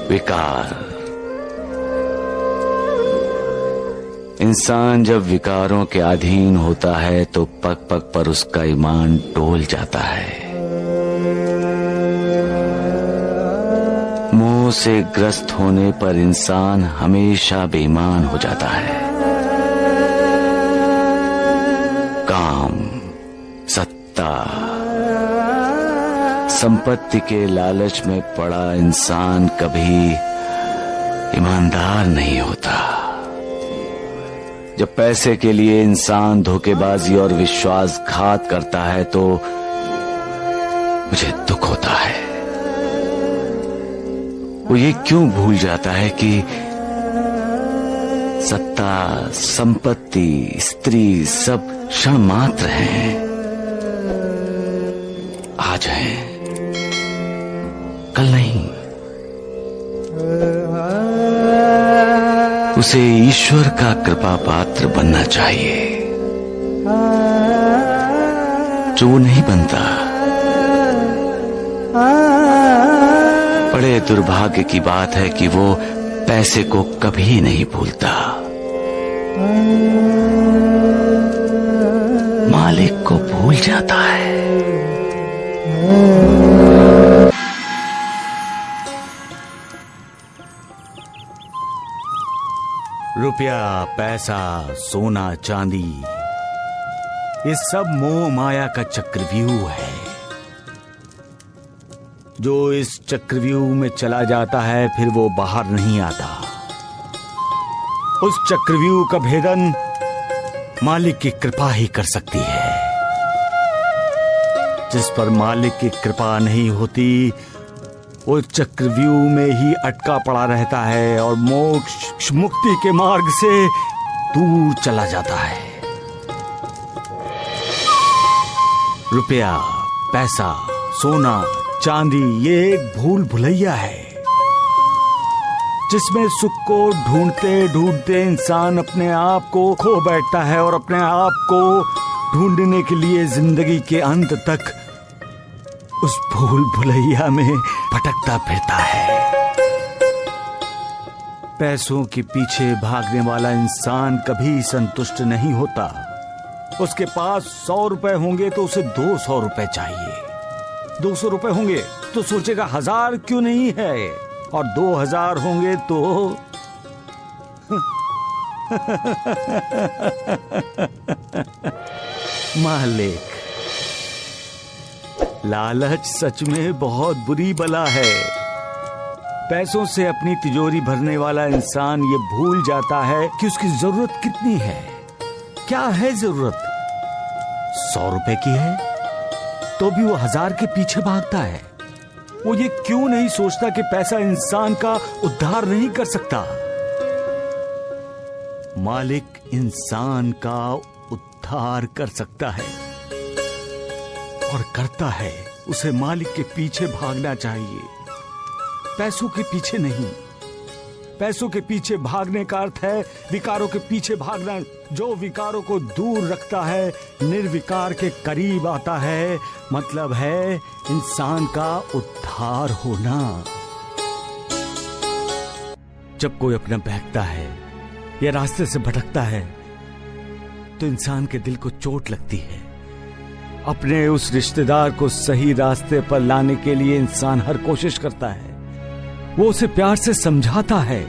विकार। इंसान जब विकारों के अधीन होता है तो पग पग पर उसका ईमान डोल जाता है। मोह से ग्रस्त होने पर इंसान हमेशा बेईमान हो जाता है। काम, सत्ता, संपत्ति के लालच में पड़ा इंसान कभी ईमानदार नहीं होता। जब पैसे के लिए इंसान धोखेबाजी और विश्वासघात करता है तो मुझे दुख होता है। वो ये क्यों भूल जाता है कि सत्ता, संपत्ति, स्त्री सब क्षण मात्र हैं, आज हैं, कल नहीं। उसे ईश्वर का कृपा पात्र बनना चाहिए, जो वो नहीं बनता। बड़े दुर्भाग्य की बात है कि वो पैसे को कभी नहीं भूलता, मालिक को भूल जाता है। रुपया, पैसा, सोना, चांदी, ये सब मोह माया का चक्रव्यूह है। जो इस चक्रव्यूह में चला जाता है फिर वो बाहर नहीं आता। उस चक्रव्यूह का भेदन मालिक की कृपा ही कर सकती है। जिस पर मालिक की कृपा नहीं होती वो चक्रव्यूह में ही अटका पड़ा रहता है और मोक्ष मुक्ति के मार्ग से दूर चला जाता है। रुपया, पैसा, सोना, चांदी ये एक भूल भुलैया है जिसमें सुख को ढूंढते ढूंढते इंसान अपने आप को खो बैठता है और अपने आप को ढूंढने के लिए जिंदगी के अंत तक उस भूल भुलैया में भटकता फिरता है। पैसों के पीछे भागने वाला इंसान कभी संतुष्ट नहीं होता। उसके पास 100 रुपए होंगे तो उसे 200 रुपए चाहिए। 200 रुपए होंगे तो सोचेगा 1000 क्यों नहीं है, और 2000 होंगे तो मालिक, लालच सच में बहुत बुरी बला है। पैसों से अपनी तिजोरी भरने वाला इंसान ये भूल जाता है कि उसकी जरूरत कितनी है। क्या है जरूरत? 100 रुपए की है तो भी वो 1000 के पीछे भागता है। वो ये क्यों नहीं सोचता कि पैसा इंसान का उद्धार नहीं कर सकता। मालिक इंसान का उद्धार कर सकता है और करता है। उसे मालिक के पीछे भागना चाहिए, पैसों के पीछे नहीं। पैसों के पीछे भागने का अर्थ है विकारों के पीछे भागना। जो विकारों को दूर रखता है निर्विकार के करीब आता है, मतलब है इंसान का उद्धार होना। जब कोई अपना बहकता है या रास्ते से भटकता है तो इंसान के दिल को चोट लगती है। अपने उस रिश्तेदार को सही रास्ते पर लाने के लिए इंसान हर कोशिश करता है। वो उसे प्यार से समझाता है,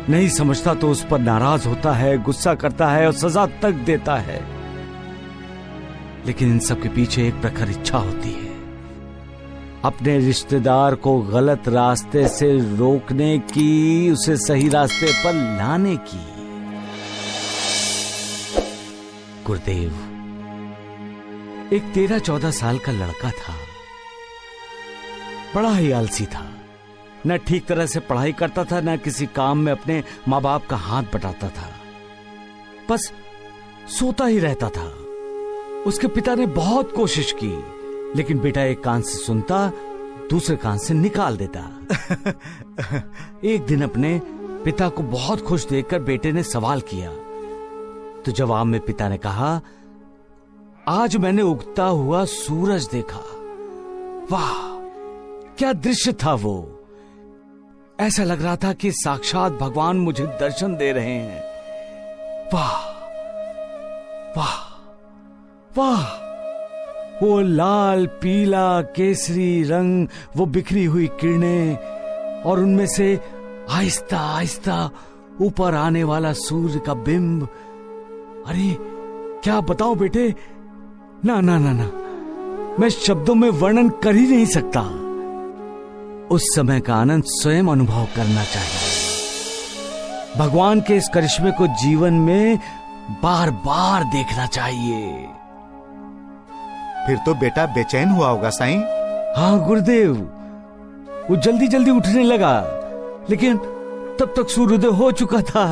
नहीं समझता तो उस पर नाराज होता है, गुस्सा करता है और सजा तक देता है। लेकिन इन सब के पीछे एक प्रखर इच्छा होती है, अपने रिश्तेदार को गलत रास्ते से रोकने की, उसे सही रास्ते पर लाने की। गुरुदेव, एक 13-14 साल का लड़का था। बड़ा ही आलसी था, न ठीक तरह से पढ़ाई करता था, न किसी काम में अपने माँ बाप का हाथ बटाता था, बस सोता ही रहता था। उसके पिता ने बहुत कोशिश की, लेकिन बेटा एक कान से सुनता, दूसरे कान से निकाल देता। एक दिन अपने पिता को बहुत खुश देखकर बेटे ने सवाल किया, तो जवाब में पिता ने कहा, आज मैंने उगता हुआ सूरज देखा। वाह, क्या दृश्य था वो! ऐसा लग रहा था कि साक्षात भगवान मुझे दर्शन दे रहे हैं। वाह वाह वाह, वो लाल पीला केसरी रंग, वो बिखरी हुई किरणें और उनमें से आहिस्ता आहिस्ता ऊपर आने वाला सूर्य का बिंब। अरे क्या बताऊं बेटे, ना ना ना ना, मैं शब्दों में वर्णन कर ही नहीं सकता। उस समय का आनंद स्वयं अनुभव करना चाहिए। भगवान के इस करिश्मे को जीवन में बार बार देखना चाहिए। फिर तो बेटा बेचैन हुआ होगा साईं। हाँ गुरुदेव, वो जल्दी जल्दी उठने लगा, लेकिन तब तक सूर्योदय हो चुका था।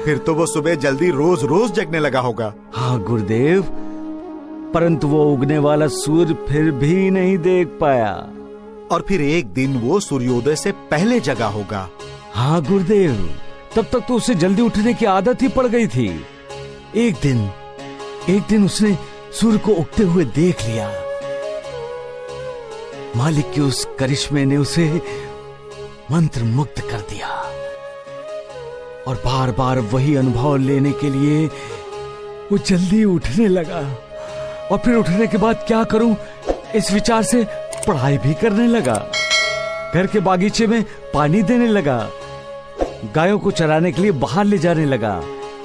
फिर तो वो सुबह जल्दी रोज रोज जगने लगा होगा। हाँ गुरुदेव, परंतु वो उगने वाला सूर्य फिर भी नहीं देख पाया। और फिर एक दिन वो सूर्योदय से पहले जगा होगा। हाँ गुरुदेव, तब तक तो उसे जल्दी उठने की आदत ही पड़ गई थी। एक दिन उसने सूर्य को उगते हुए देख लिया। मालिक के उस करिश्मे ने उसे मंत्र मुग्ध कर दिया और बार बार वही अनुभव लेने के लिए वो जल्दी उठने लगा। और फिर उठने के बाद क्या करूं, इस विचार से पढ़ाई भी करने लगा, घर के बागीचे में पानी देने लगा, गायों को चराने के लिए बाहर ले जाने लगा,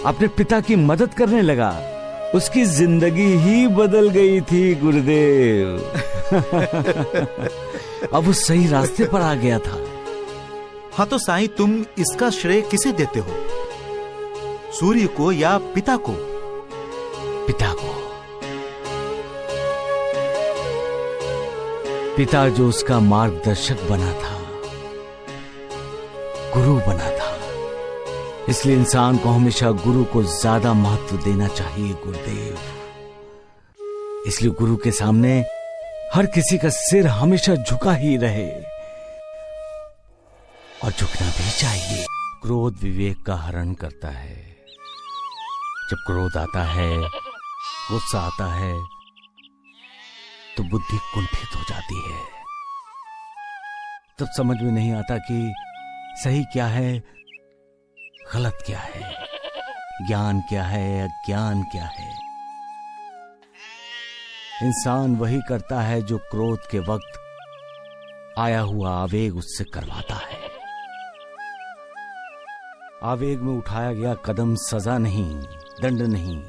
अपने पिता की मदद करने लगा। उसकी जिंदगी ही बदल गई थी गुरुदेव। अब वो सही रास्ते पर आ गया था। हाँ तो साईं, तुम इसका श्रेय किसे देते हो, सूर्य को या पिता को? पिता को। पिता जो उसका मार्गदर्शक बना था, गुरु बना था। इसलिए इंसान को हमेशा गुरु को ज्यादा महत्व देना चाहिए गुरुदेव। इसलिए गुरु के सामने हर किसी का सिर हमेशा झुका ही रहे, और झुकना भी चाहिए। क्रोध विवेक का हरण करता है। जब क्रोध आता है, गुस्सा आता है, तो बुद्धि कुंठित हो जाती है। तब समझ में नहीं आता कि सही क्या है, गलत क्या है, ज्ञान क्या है, अज्ञान क्या है। इंसान वही करता है जो क्रोध के वक्त आया हुआ आवेग उससे करवाता है। आवेग में उठाया गया कदम सजा नहीं, दंड नहीं,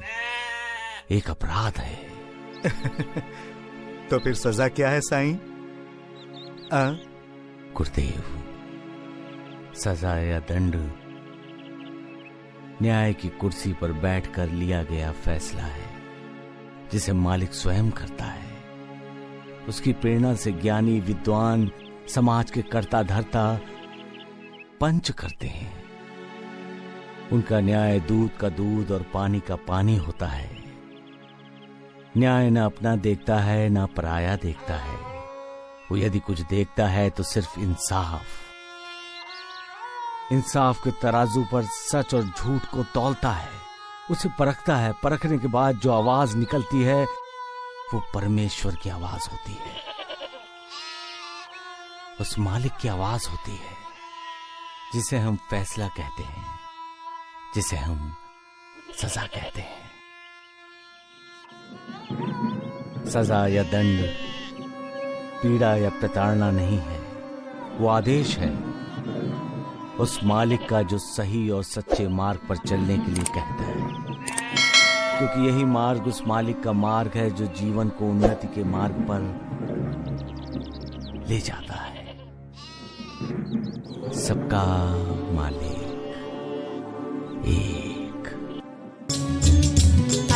एक अपराध है। तो फिर सजा क्या है साईं? गुरुदेव, सजा या दंड न्याय की कुर्सी पर बैठकर लिया गया फैसला है, जिसे मालिक स्वयं करता है। उसकी प्रेरणा से ज्ञानी विद्वान समाज के कर्ता धर्ता पंच करते हैं। उनका न्याय दूध का दूध और पानी का पानी होता है। न्याय न अपना देखता है, न पराया देखता है। वो यदि कुछ देखता है तो सिर्फ इंसाफ। इंसाफ के तराजू पर सच और झूठ को तौलता है, उसे परखता है। परखने के बाद जो आवाज निकलती है वो परमेश्वर की आवाज होती है, उस मालिक की आवाज होती है, जिसे हम फैसला कहते हैं, जिसे हम सजा कहते हैं। सजा या दंड पीड़ा या प्रताड़ना नहीं है, वो आदेश है उस मालिक का जो सही और सच्चे मार्ग पर चलने के लिए कहता है। क्योंकि यही मार्ग उस मालिक का मार्ग है जो जीवन को उन्नति के मार्ग पर ले जाता है। सबका मालिक एक।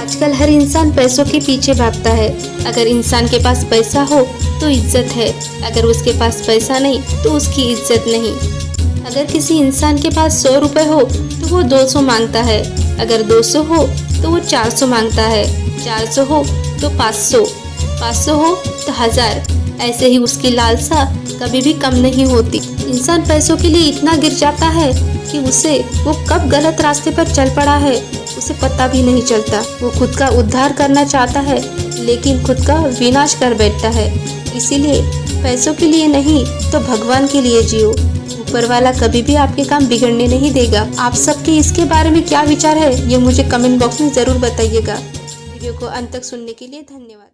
आजकल हर इंसान पैसों के पीछे भागता है। अगर इंसान के पास पैसा हो तो इज्जत है, अगर उसके पास पैसा नहीं तो उसकी इज्जत नहीं। अगर किसी इंसान के पास 100 रुपए हो तो वो 200 मांगता है, अगर 200 हो तो वो 400 मांगता है, 400 हो तो 500, 500 हो तो 1000। ऐसे ही उसकी लालसा कभी भी कम नहीं होती। इंसान पैसों के लिए इतना गिर जाता है कि वो कब गलत रास्ते पर चल पड़ा है उसे पता भी नहीं चलता। वो खुद का उद्धार करना चाहता है लेकिन खुद का विनाश कर बैठता है। इसीलिए पैसों के लिए नहीं तो भगवान के लिए जियो। ऊपर वाला कभी भी आपके काम बिगड़ने नहीं देगा। आप सबके इसके बारे में क्या विचार है ये मुझे कमेंट बॉक्स में जरूर बताइएगा। वीडियो को अंत तक सुनने के लिए धन्यवाद।